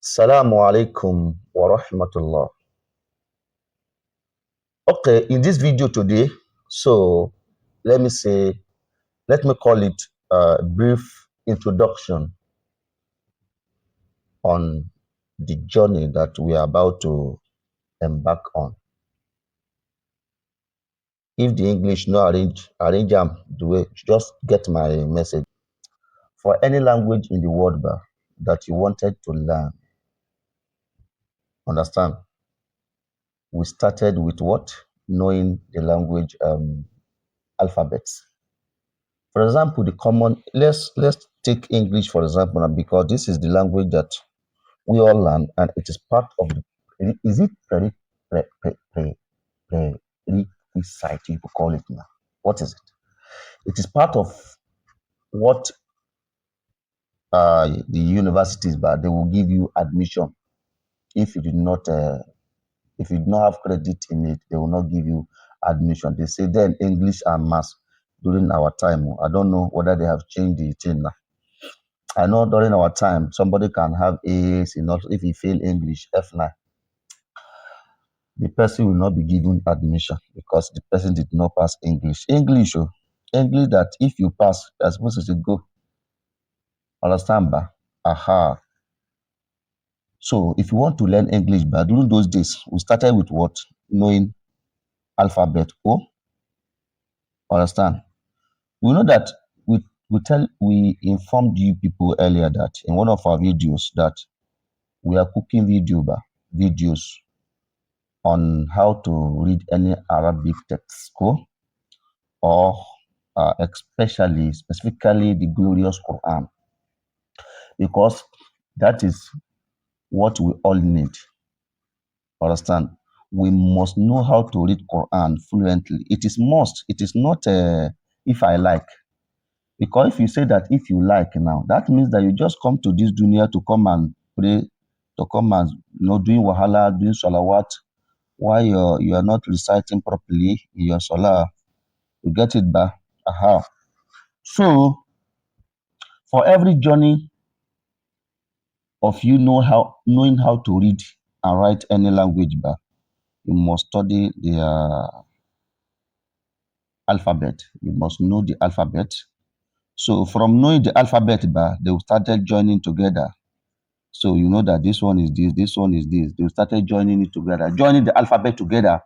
Assalamu alaikum wa rahmatullah. Okay, in this video today, so let me say, let me call it a brief introduction on the journey that we are about to embark on. If the English no arrange them the way, just get my message. For any language in the world that you wanted to learn, understand, we started with what? Knowing the language alphabets. For example, the common let's take English for example, because this is the language that we all learn, and it is part of the is it prerequisite you could call it now. What is it? It is part of what the universities, but they will give you admission if you did not if you do not have credit in it, they will not give you admission. They say then English and maths during our time. I don't know whether they have changed the thing now. I know during our time, somebody can have A's in also if he fail English, F9, the person will not be given admission because the person did not pass English. English that if you pass, you're supposed to go. Understand, ba? Aha. So if you want to learn English, but during those days, we started with what? Knowing alphabet. Oh, understand? We know that we informed you people earlier that in one of our videos that we are cooking videos on how to read any Arabic text, or specifically the glorious Quran, because that is what we all need. Understand? We must know how to read Quran fluently. It is must. It is not if I like. Because if you say that if you like now, that means that you just come to this dunya to come and pray, to come and doing wahala, doing salawat, while you are not reciting properly in your salah. You get it back. Aha. So for every journey of you knowing how to read and write any language back, you must study the alphabet. You must know the alphabet. So from knowing the alphabet back, they started joining together. So you know that this one is this one is this. They started joining it together, joining the alphabet together.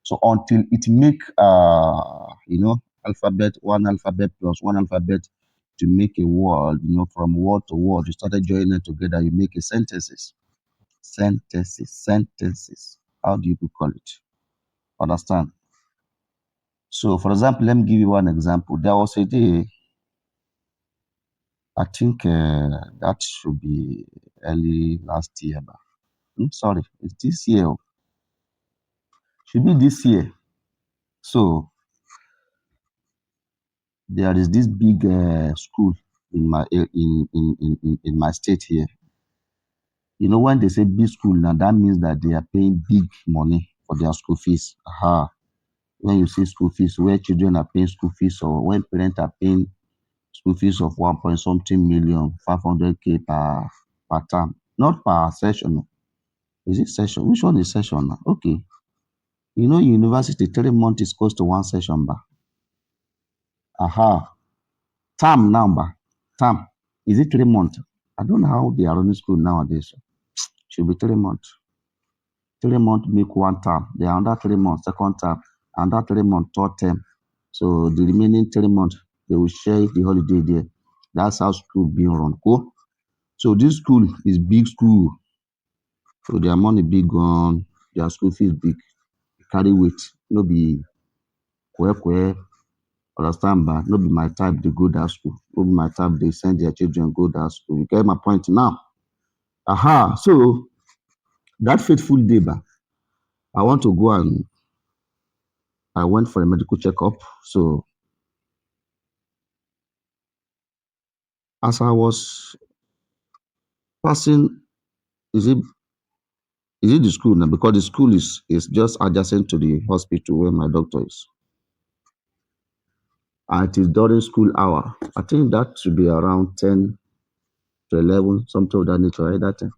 So until it make alphabet, one alphabet plus one alphabet to make a word, from word to word, you started joining it together, you make a sentences. Sentences. How do you call it? Understand? So for example, let me give you one example. There was a day, I think that should be early last year, but sorry, it's this year. Should be this year. So there is this big school in my in my state here. You know, when they say big school now, that means that they are paying big money for their school fees. Aha. When you see school fees, where children are paying school fees, or when parents are paying school fees of 1 point something million, 500K per term, not per session. No. Is it session? Which one is session now? Okay. You know, university 3 months is close to one session, ba. Aha. Term number. Term. Is it 3 months? I don't know how they are running school nowadays. Should be 3 months. 3 months make one term. The another 3 months, second term. Another 3 months, third term. So the remaining 3 months, they will share the holiday there. That's how school being run. Cool. So this school is big school. So their money big on their school fees big. Carry weight. No be kwe. Understand, but no be my type they go that school. No be my type they send their children go that school. You get my point now? Aha. So that fateful day, I want to go, and I went for a medical checkup. So as I was passing, is it the school now? Because the school is just adjacent to the hospital where my doctor is. And it is during school hour. I think that should be around 10 to 11, something of that nature, right? That time.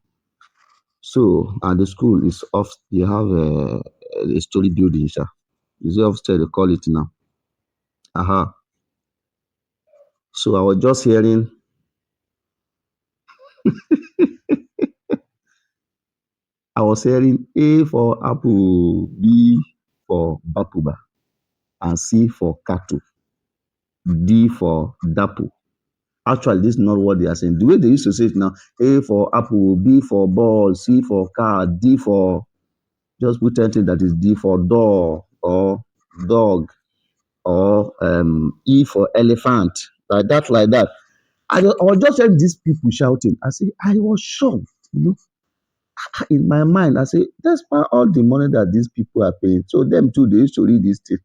So, and the school is off. They have a story building, sir. Is it upstairs? They call it now. Aha. So I was just hearing. I was hearing A for apple, B for bapuba, and C for cattle, D for dapu. Actually, this is not what they are saying. The way they used to say it now: A for apple, B for ball, C for car, D for, just put anything that is D for door or dog, or E for elephant, like that, like that. I was just hearing these people shouting. I say, I was shocked, you know. In my mind, I say, despite all the money that these people are paying, so them too, they used to read this thing.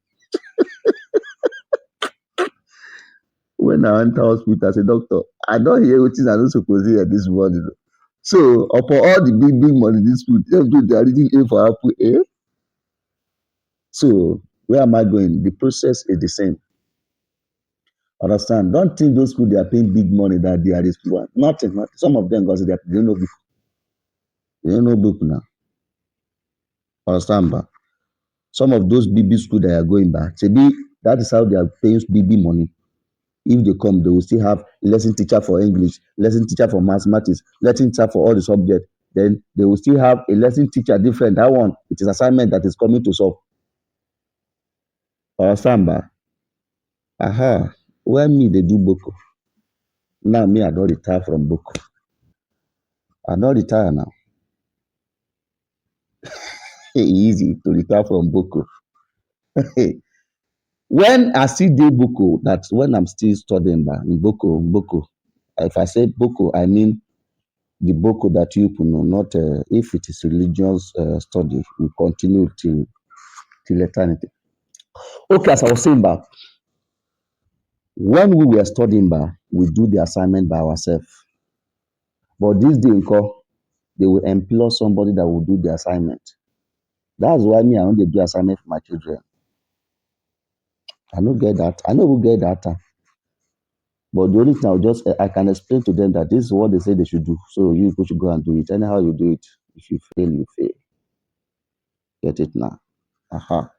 When I enter hospital, I say, doctor, I don't hear what I don't suppose to hear this morning. So, upon all the big, big money in this school, them too, they are reading A for apple, eh? So, where am I going? The process is the same. Understand? Don't think those people, they are paying big money that they are this one. Nothing, nothing. Some of them, because they don't know book. They don't know book now. Understand? But some of those BB school that are going back, maybe that is how they are paying BB money. If they come, they will still have lesson teacher for English, lesson teacher for mathematics, lesson teacher for all the subjects. Then they will still have a lesson teacher different. That one, it is assignment that is coming to solve. Understand? Ba? Aha. When me they do Boko. Now me I don't retire from Boko. I don't retire now. Easy to retire from Boko. When I still do Boko, that's when I'm still studying ba, in Boko. If I say Boko, I mean the Boko that you know, not if it is religious study, we continue till eternity. Okay, as I was saying, ba, when we were studying, ba, we do the assignment by ourselves. But this day, they will employ somebody that will do the assignment. That's why me, I only do assignment for my children. I don't get that. I know who get that. But the only thing I can explain to them that this is what they say they should do. So you people should go and do it. Anyhow you do it. If you fail, you fail. Get it now. Aha.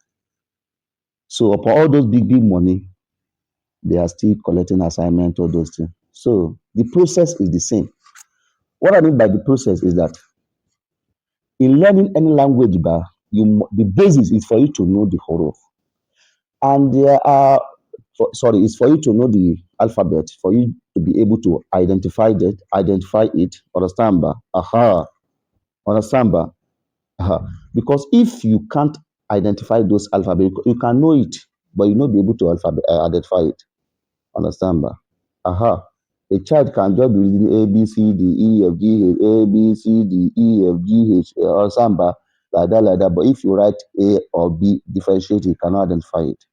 So upon all those big, big money, they are still collecting assignment, all those things. So the process is the same. What I mean by the process is that in learning any language, the basis is for you to know the huruf. And there are, it's for you to know the alphabet, for you to be able to identify it. Understand? Ba? Aha. Understand? Ba? Aha. Because if you can't identify those alphabet, you can know it, but you not be able to identify it. Understand? Ba? Aha. A child can just be reading A, B, C, D, E, F, G, H, A, B, C, D, E, F, G, H, understand? Ba? Like that, like that. But if you write A or B, differentiate, you cannot identify it.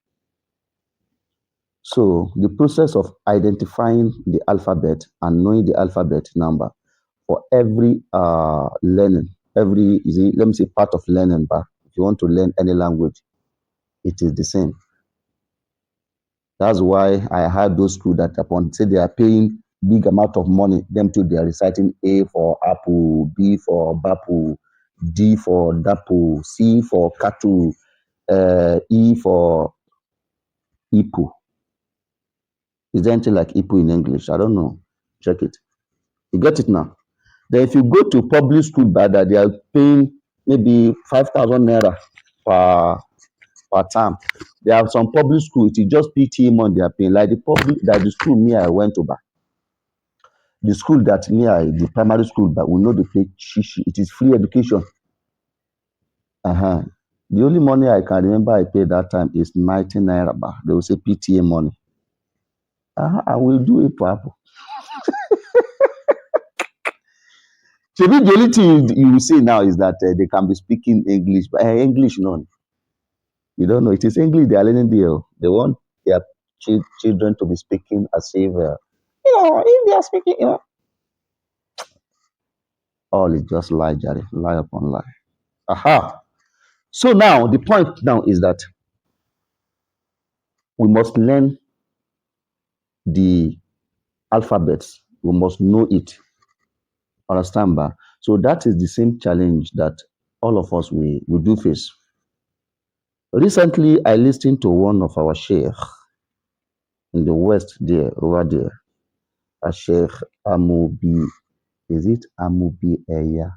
So the process of identifying the alphabet and knowing the alphabet number for every learning, let me say part of learning, but if you want to learn any language, it is the same. That's why I had those schools that upon say they are paying big amount of money, them too they are reciting A for apple, B for bapu, D for dapu, C for katu, E for ipu. Is there anything like ipu in English? I don't know. Check it. You get it now? Then if you go to public school, that they are paying maybe 5,000 naira per term. There are some public schools, it is just PTA money they are paying. Like the school me I went to, the school that the primary school, but we know the pay shishi. It is free education. Uh-huh. The only money I can remember I paid that time is 19 naira. They will say PTA money. I will do it for Apple. So the only thing you will say now is that they can be speaking English, but English none. You don't know. It is English they are learning there. They want their children to be speaking as if, if they are speaking, all is just lie, Jerry. Lie upon lie. Aha. So now, the point now is that we must learn the alphabets. We must know it. Understand, ba? So that is the same challenge that all of us we do face. Recently, I listened to one of our sheikh in the West there, over there, a Sheikh Amubi. Is it Amubi Eya?